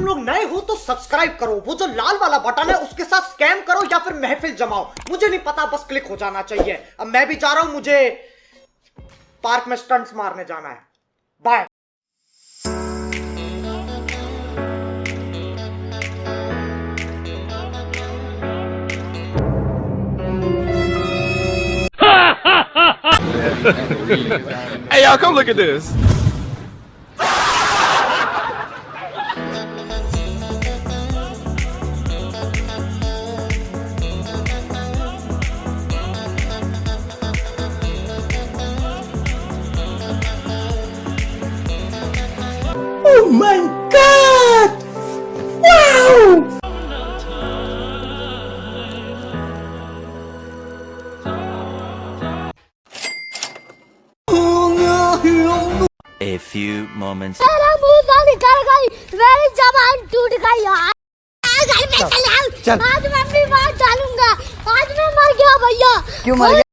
लोग नए हो तो सब्सक्राइब करो, वो जो लाल वाला बटन है उसके साथ स्कैम करो या फिर महफिल जमाओ, मुझे नहीं पता, बस क्लिक हो जाना चाहिए। अब मैं भी जा रहा हूं, मुझे पार्क में स्टंट्स मारने जाना है। Bye. Hey y'all, come look at this. Oh my God! Wow! A few moments. मेरा मुंह से निकल गई, मेरी जबान टूट गई यार। घर में चले आओ, आज मैं अपनी बात डालूंगा। आज मैं मर गया भैया। क्यों मर गया?